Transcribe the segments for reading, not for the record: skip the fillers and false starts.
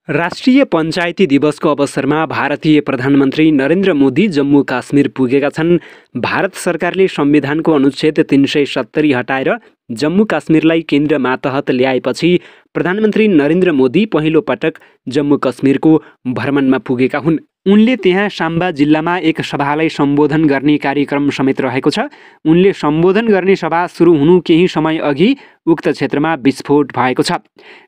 राष्ट्रिय पञ्चायती दिवसको अवसरमा भारतीय प्रधानमन्त्री नरेन्द्र मोदी जम्मू काश्मीर पुगेका छन्। भारत सरकारले संविधानको अनुच्छेद 370 हटाएर जम्मू काश्मीरलाई केन्द्र मातहत ल्याएपछि प्रधानमन्त्री नरेन्द्र मोदी पहिलो पटक जम्मू काश्मीरको भ्रमणमा पुगेका हुन्। उनले त्यहाँ साम्बा जिल्लामा एक सभालाई सम्बोधन गर्ने कार्यक्रम समेत रहेको छ। उनले सम्बोधन गर्ने सभा सुरु हुनु केही समय अघि उक्त क्षेत्रमा विस्फोट भएको छ।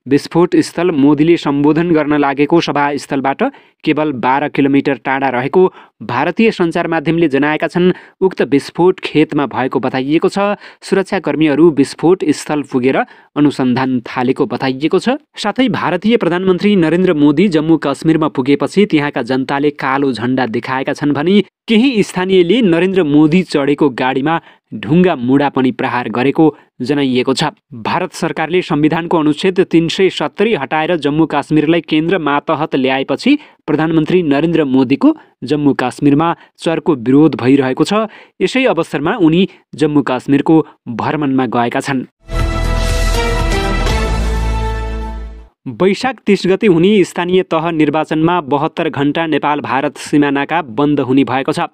विस्फोट स्थल मोदीले सम्बोधन गर्न लागेको सभास्थलबाट केवल 12 किलोमिटर टाढा रहेको भारतीय सञ्चार माध्यमले जनाएका छन्। उक्त विस्फोट खेतमा भएको बताइएको छ। सुरक्षाकर्मीहरू विस्फोट स्थल पुगेर अनुसन्धान थालेको बताइएको छ। साथै भारतीय प्रधानमन्त्री नरेन्द्र मोदी जम्मू काश्मीरमा पुगेपछि त्यहाँका जनताले कालो झण्डा देखाएका छन् भने केही स्थानीयले नरेन्द्र मोदी चढेको गाडीमा ढुङ्गा मुढा पनि प्रहार गरेको जनाइएको छ। भारत सरकारले संविधानको अनुच्छेद 370 हटाएर जम्मू काश्मीरलाई केन्द्र मातहत ल्याएपछि प्रधानमन्त्री नरेन्द्र मोदीको जम्मू काश्मीरमा चर्को विरोध भइरहेको छ। यसै अवसरमा उनी जम्मू काश्मीरको भ्रमणमा गएका छन्। वैशाख 30 गते हुने स्थानीय तह निर्वाचनमा 72 घण्टा नेपाल भारत सीमा नाका बन्द हुने भएको छ।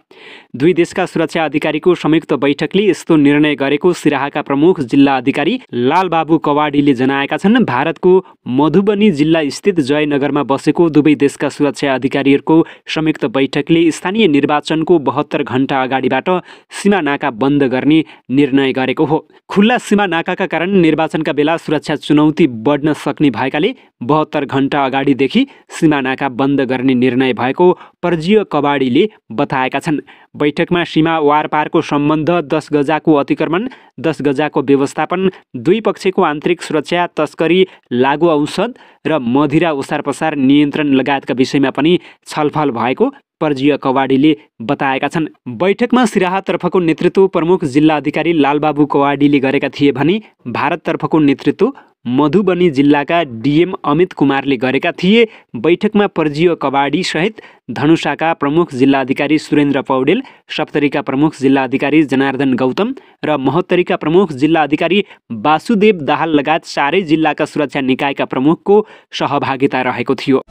दुई देशका सुरक्षा अधिकारीको संयुक्त बैठकले यस्तो निर्णय गरेको सिराहाका प्रमुख जिल्ला अधिकारी लालबाबु कवाडीले जनाएका छन्। भारतको मधुबनी जिल्ला स्थित जयनगरमा बसेको दुवै देशका सुरक्षा अधिकारीहरूको संयुक्त बैठकले स्थानीय निर्वाचनको 72 घण्टा अगाडिबाट सीमा नाका बन्द गर्ने निर्णय गरेको हो। खुल्ला सीमा नाकाका कारण निर्वाचनका बेला सुरक्षा चुनौती बढ्न सक्ने भएकाले 72 घण्टा अगाडिदेखि सीमा नाका बन्द गर्ने निर्णय भएको पर्जीय कवाडीले बताएका छन्। बैठकमा सीमा वारपारको सम्बन्ध, 10 गजाको अतिक्रमण, 10 गजाको व्यवस्थापन, दुई पक्षको आन्तरिक सुरक्षा, तस्करी, लागु औषध र मदिरा ओसार पसार नियन्त्रण लगायतका विषयमा पनि छलफल भएको पर्जीय कवाडीले बताएका छन्। बैठकमा सिराहातर्फको नेतृत्व प्रमुख जिल्ला अधिकारी लालबाबु कवाडीले गरेका थिए भने भारततर्फको नेतृत्व मधुबनी जिल्लाका डिएम अमित कुमारले गरेका थिए। बैठकमा पर्जीय कवाडी सहित धनुषाका प्रमुख जिल्ला अधिकारी सुरेन्द्र पौडेल, सप्तरीका प्रमुख जिल्ला अधिकारी जनार्दन गौतम र महोत्तरीका प्रमुख जिल्ला अधिकारी वासुदेव दाहाल लगायत चारै जिल्लाका सुरक्षा निकायका प्रमुखको सहभागिता रहेको थियो।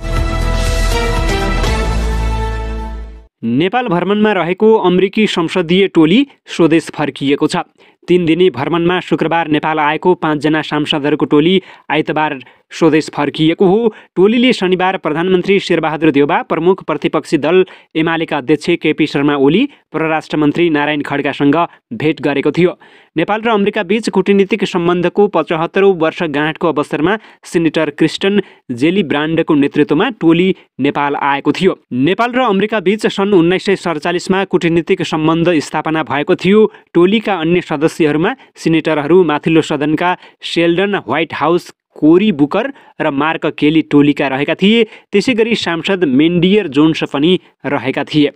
नेपाल भ्रमणमा रहेको अमेरिकी संसदीय टोली स्वदेश फर्किएको छ। 3 दिने भ्रमणमा शुक्रबार नेपाल आएको 5 जना सांसदहरूको टोली आइतबार स्वदेश फर्किएको हो। टोलीले शनिबार प्रधानमन्त्री शेरबहादुर देउबा, प्रमुख प्रतिपक्षी दल एमालेका अध्यक्ष केपी शर्मा ओली, परराष्ट्र मन्त्री नारायण खड्गासँग भेट गरेको थियो। नेपाल र अमेरिका बीच कूटनीतिक सम्बन्धको 75औं वर्षगाँठको अवसरमा सेनेटर क्रिस्टन जेलीब्रान्डको नेतृत्वमा टोली नेपाल आएको थियो। नेपाल र अमेरिका बीच सन् 1947 मा कूटनीतिक सम्बन्ध स्थापना भएको थियो। टोलीका अन्य सदस्यहरूमा सिनेटरहरू, माथिल्लो सदनका शेल्डन व्हाइट हाउस, कोरी बुकर र मार्क केली टोलीका रहेका थिए। त्यसैगरी सांसद मेन्डियर जोन्स पनि रहेका थिए।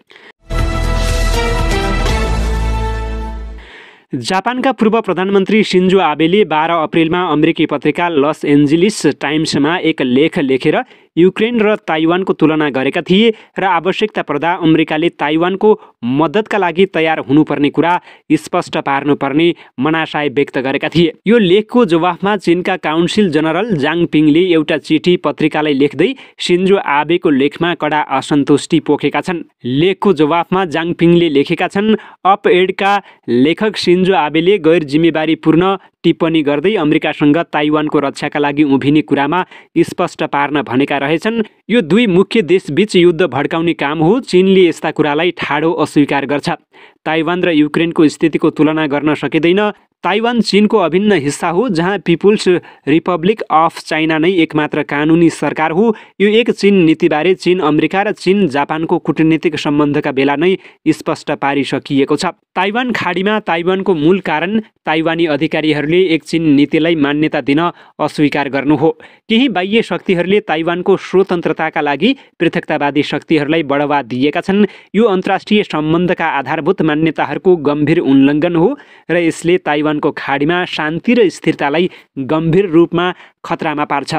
जापानका पूर्व प्रधानमन्त्री सिन्जो आबेले 12 अप्रिलमा अमेरिकी पत्रिका लस एन्जलिस टाइम्समा एक लेख लेखेर युक्रेन र ताइवानको तुलना गरेका थिए र आवश्यकता पर्दा अमेरिकाले ताइवानको मद्दतका लागि तयार हुनुपर्ने कुरा स्पष्ट पार्नुपर्ने मनासाय व्यक्त गरेका थिए। यो लेखको जवाफमा चीनका काउन्सिल जनरल जाङ पिङले एउटा चिठी पत्रिकालाई लेख्दै सिन्जो आबेको लेखमा कडा असन्तुष्टि पोखेका छन्। लेखको जवाफमा जाङ पिङले लेखेका छन्, अप एडका लेखक सिन्जो आबेले गैर जिम्मेवारीपूर्ण टिप्पणी गर्दै अमेरिकासँग ताइवानको रक्षाका लागि उभिने कुरामा स्पष्ट पार्न भनेका रहेछन्। यो दुई मुख्य देशबीच युद्ध भड्काउने काम हो। चीनले यस्ता कुरालाई ठाडो अस्वीकार गर्छ। ताइवान र युक्रेनको स्थितिको तुलना गर्न सकिँदैन। ताइवान चीनको अभिन्न हिस्सा हो, जहाँ पिपुल्स रिपब्लिक अफ चाइना नै एकमात्र कानुनी सरकार हो। यो एक चीन नीतिबारे चीन, अमेरिका र चीन जापानको कूटनीतिक सम्बन्धका बेला नै स्पष्ट पारिसकिएको छ। ताइवान खाडीमा ताइवानको मूल कारण ताइवानी अधिकारीहरूले एक चीन नीतिलाई मान्यता दिन अस्वीकार गर्नु हो। केही बाह्य शक्तिहरूले ताइवानको स्वतन्त्रताका लागि पृथकतावादी शक्तिहरूलाई बढावा दिएका छन्। यो अन्तर्राष्ट्रिय सम्बन्धका आधारभूत मान्यताहरूको गम्भीर उल्लङ्घन हो र यसले ताइवानको खाडीमा शान्ति र स्थिरतालाई गम्भीर रूपमा खतरामा पार्छ।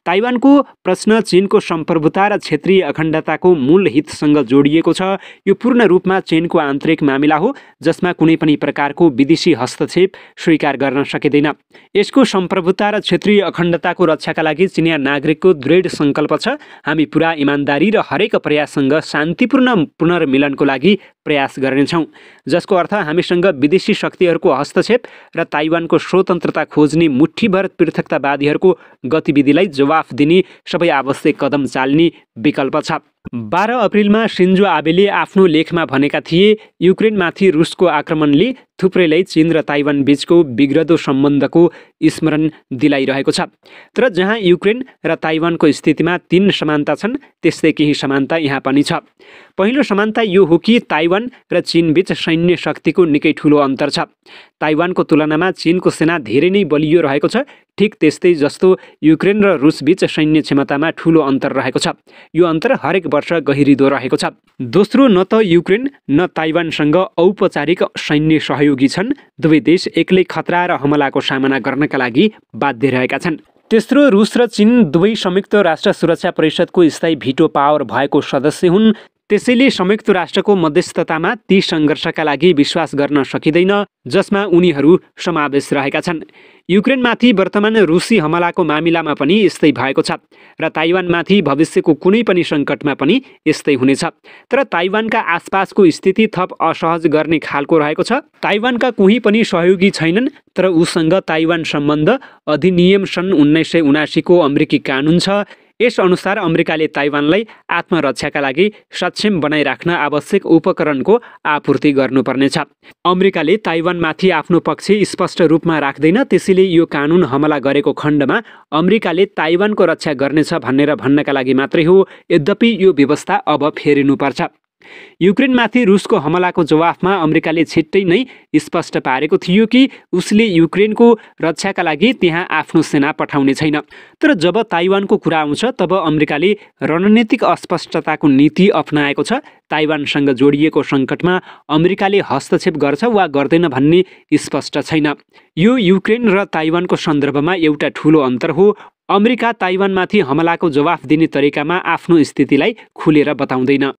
ताइवानको प्रश्न चीनको सम्प्रभुता र क्षेत्रीय अखण्डताको मूल हितसँग जोडिएको छ। यो पूर्ण रूपमा चीनको आन्तरिक मामिला हो जसमा कुनै पनि प्रकारको विदेशी हस्तक्षेप स्वीकार गर्न सकिँदैन। यसको सम्प्रभुता र क्षेत्रीय अखण्डताको रक्षाका लागि चिनिया नागरिकको दृढ सङ्कल्प छ। हामी पुरा इमानदारी र हरेक प्रयाससँग शान्तिपूर्ण पुनर्मिलनको लागि प्रयास गर्नेछौँ, जसको अर्थ हामीसँग विदेशी शक्तिहरूको हस्तक्षेप र ताइवानको स्वतन्त्रता खोज्ने मुठ्ठीभर पृथकतावादीहरूको गतिविधिलाई जवाफ दिने सबै आवश्यक कदम चाल्ने विकल्प छ। 12 अप्रिलमा शिन्जो आबेले आफ्नो लेखमा भनेका थिए, युक्रेनमाथि रुसको आक्रमणले थुप्रैलाई चीन र ताइवान बीचको बिग्रदो सम्बन्धको स्मरण दिलाइरहेको छ। तर जहाँ युक्रेन र ताइवानको स्थितिमा 3 समानता छन्, त्यस्तै केही समानता यहाँ पनि छ। पहिलो समानता यो हो कि ताइवान र चीन बीच सैन्य शक्तिको निकै ठुलो अन्तर छ। ताइवानको तुलनामा चीनको सेना धेरै नै बलियो रहेको छ। ठिक त्यस्तै जस्तो युक्रेन र रुस बीच सैन्य क्षमतामा ठुलो अन्तर रहेको छ। यो अन्तर हरेक वर्ष गहिरिँदो रहेको छ। दोस्रो, न त युक्रेन न ताइवानसँग औपचारिक सैन्य सहयोगी छन्। दुवै देश एक्लै खतरा र हमलाको सामना गर्नका लागि बाध्य रहेका छन्। तेस्रो, रुस र चीन दुवै संयुक्त राष्ट्र सुरक्षा परिषदको स्थायी भिटो पावर भएको सदस्य हुन्। त्यसैले संयुक्त राष्ट्रको मध्यस्थतामा ती सङ्घर्षका लागि विश्वास गर्न सकिँदैन जसमा उनीहरू समावेश रहेका छन्। युक्रेनमाथि वर्तमान रुसी हमलाको मामिलामा पनि यस्तै भएको छ र ताइवानमाथि भविष्यको कुनै पनि सङ्कटमा पनि यस्तै हुनेछ। तर ताइवानका आसपासको स्थिति थप असहज गर्ने खालको रहेको छ। ताइवानका कोही पनि सहयोगी छैनन्, तर उसँग ताइवान सम्बन्ध अधिनियम सन् 1979 को अमेरिकी कानुन छ। यस अनुसार अमेरिकाले ताइवानलाई आत्मरक्षाका लागि सक्षम बनाइराख्न आवश्यक उपकरणको आपूर्ति गर्नुपर्नेछ। अमेरिकाले ताइवानमाथि आफ्नो पक्ष स्पष्ट रूपमा राख्दैन, त्यसैले यो कानुन हमला गरेको खण्डमा अमेरिकाले ताइवानको रक्षा गर्नेछ भनेर भन्नका लागि मात्रै हो। यद्यपि यो व्यवस्था अब फेरिनुपर्छ। युक्रेनमाथि रुसको हमलाको जवाफमा अमेरिकाले छिट्टै नै स्पष्ट पारेको थियो कि उसले युक्रेनको रक्षाका लागि त्यहाँ आफ्नो सेना पठाउने छैन। तर जब ताइवानको कुरा आउँछ तब अमेरिकाले रणनीतिक अस्पष्टताको नीति अपनाएको छ। ताइवानसँग जोडिएको सङ्कटमा अमेरिकाले हस्तक्षेप गर्छ वा गर्दैन भन्ने स्पष्ट छैन। यो युक्रेन र ताइवानको सन्दर्भमा एउटा ठुलो अन्तर हो। अमेरिका ताइवानमाथि हमलाको जवाफ दिने तरिकामा आफ्नो स्थितिलाई खुलेर बताउँदैन।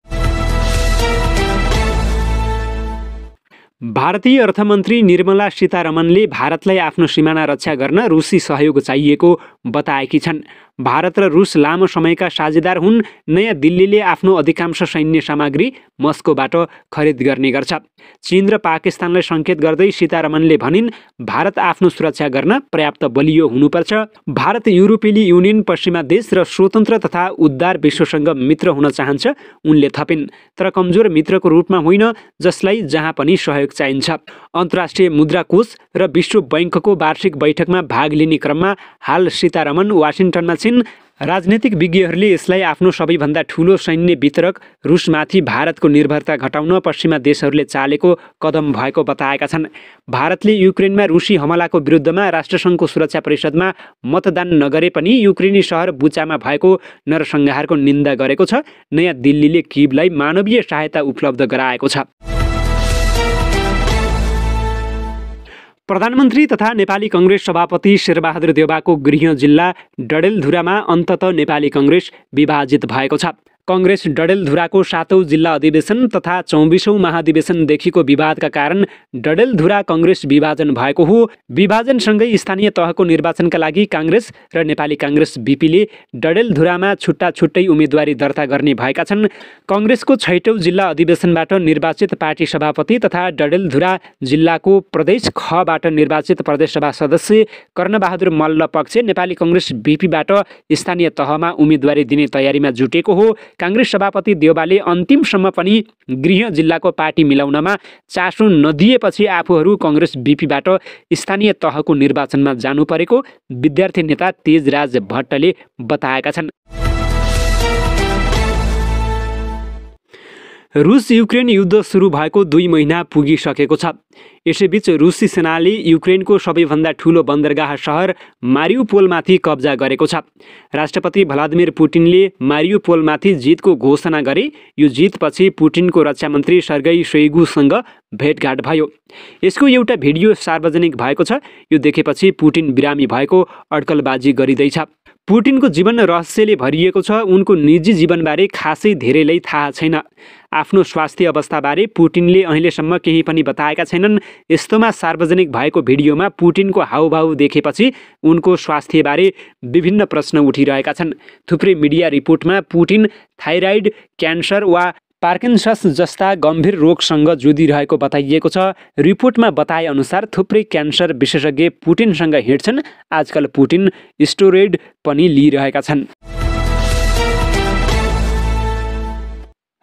भारतीय अर्थमन्त्री निर्मला सीतारमणले भारतलाई आफ्नो सिमाना रक्षा गर्न रुसी सहयोग चाहिएको बताएकी छन्। भारत र रुस लामो समयका साझेदार हुन्। नयाँ दिल्लीले आफ्नो अधिकांश सैन्य सामग्री मस्कोबाट खरिद गर्ने गर्छ। चीन र पाकिस्तानलाई सङ्केत गर्दै सीतारमणले भनिन्, भारत आफ्नो सुरक्षा गर्न पर्याप्त बलियो हुनुपर्छ। भारत युरोपेली युनियन, पश्चिमा देश र स्वतन्त्र तथा उद्धार विश्वसँग मित्र हुन चाहन्छ। उनले थपिन्, तर कमजोर मित्रको रूपमा होइन जसलाई जहाँ पनि सहयोग चाहिन्छ। अन्तर्राष्ट्रिय मुद्रा कोष र विश्व बैङ्कको वार्षिक बैठकमा भाग लिने क्रममा हाल सीतारमण वाशिङटनमा छिन्। राजनीतिक विज्ञहरूले यसलाई आफ्नो सबैभन्दा ठुलो सैन्य वितरक रुसमाथि भारतको निर्भरता घटाउन पश्चिमा देशहरूले चालेको कदम भएको बताएका छन्। भारतले युक्रेनमा रुसी हमलाको विरुद्धमा राष्ट्रसङ्घको सुरक्षा परिषदमा मतदान नगरे पनि युक्रेनी सहर बुचामा भएको नरसंहारको निन्दा गरेको छ। नयाँ दिल्लीले किभलाई मानवीय सहायता उपलब्ध गराएको छ। प्रधानमन्त्री तथा नेपाली कङ्ग्रेस सभापति शेरबहादुर देउवाको गृह जिल्ला डडेलधुरामा अन्तत नेपाली कङ्ग्रेस विभाजित भएको छ। कङ्ग्रेस डडेलधुराको 7औं जिल्ला अधिवेशन तथा 24औं महाधिवेशनदेखिको विवादका कारण डडेलधुरा कङ्ग्रेस विभाजन भएको हो। विभाजनसँगै स्थानीय तहको निर्वाचनका लागि काङ्ग्रेस र नेपाली काङ्ग्रेस बीपीले डडेलधुरामा छुट्टा छुट्टै उम्मेदवारी दर्ता गर्ने भएका छन्। कङ्ग्रेसको 6औं जिल्ला अधिवेशनबाट निर्वाचित पार्टी सभापति तथा डडेलधुरा जिल्लाको प्रदेश खबाट निर्वाचित प्रदेशसभा सदस्य कर्णबहादुर मल्ल पक्ष नेपाली कङ्ग्रेस बीपीबाट स्थानीय तहमा उम्मेदवारी दिने तयारीमा जुटेको हो। काङ्ग्रेस सभापति देउवाले अन्तिमसम्म पनि गृह जिल्लाको पार्टी मिलाउनमा चासो नदिएपछि आफूहरू कङ्ग्रेस बीपीबाट स्थानीय तहको निर्वाचनमा जानु परेको विद्यार्थी नेता तेजराज भट्टले बताएका छन्। रुस युक्रेन युद्ध सुरु भएको 2 महिना पुगिसकेको छ। यसैबीच रुसी सेनाले युक्रेनको सबैभन्दा ठुलो बन्दरगाह सहर मारिउपोलमाथि कब्जा गरेको छ। राष्ट्रपति भ्लादिमिर पुटिनले मारिउपोलमाथि जितको घोषणा गरे। यो जितपछि पुटिनको रक्षा मन्त्री सर्गेई शोइगुसँग भेटघाट भयो। यसको एउटा भिडियो सार्वजनिक भएको छ। यो देखेपछि पुटिन बिरामी भएको अड्कलबाजी गरिँदैछ। पुटिनको जीवन रहस्यले भरिएको छ। उनको निजी जीवनबारे खासै धेरैलाई थाहा छैन। आफ्नो स्वास्थ्य अवस्थाबारे पुटिनले अहिलेसम्म केही पनि बताएका छैनन्। यस्तोमा सार्वजनिक भएको भिडियोमा पुटिनको हाउभाउ देखेपछि उनको स्वास्थ्यबारे विभिन्न प्रश्न उठिरहेका छन्। थुप्रै मिडिया रिपोर्टमा पुटिन थाइराइड, क्यान्सर वा पार्किन्सन्स जस्ता गम्भीर रोगसँग जुधिरहेको बताइएको छ। रिपोर्टमा बताएअनुसार थुप्रै क्यान्सर विशेषज्ञ पुटिनसँग हिँड्छन्। आजकल पुटिन स्टेरोइड पनि लिइरहेका छन्।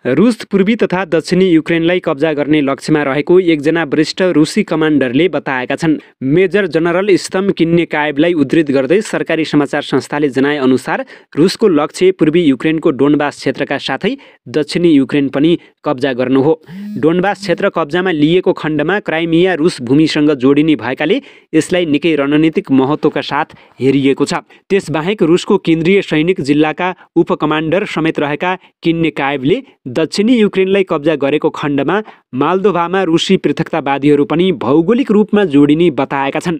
रुस पूर्वी तथा दक्षिणी युक्रेनलाई कब्जा गर्ने लक्ष्यमा रहेको एकजना वरिष्ठ रुसी कमान्डरले बताएका छन्। मेजर जनरल स्तम किन्नेकाएभलाई उद्धृत गर्दै सरकारी समाचार संस्थाले जनाएअनुसार रुसको लक्ष्य पूर्वी युक्रेनको डोनबास क्षेत्रका साथै दक्षिणी युक्रेन पनि कब्जा गर्नु हो। डोनबास क्षेत्र कब्जामा लिएको खण्डमा क्राइमिया रुस भूमिसँग जोडिने भएकाले यसलाई निकै रणनीतिक महत्त्वका साथ हेरिएको छ। त्यसबाहेक रुसको केन्द्रीय सैनिक जिल्लाका उपकमान्डर समेत रहेका किन्नेकाएभले दक्षिणी युक्रेनलाई कब्जा गरेको खण्डमा माल्दोभामा रुसी पृथकतावादीहरू पनि भौगोलिक रूपमा जोडिने बताएका छन्।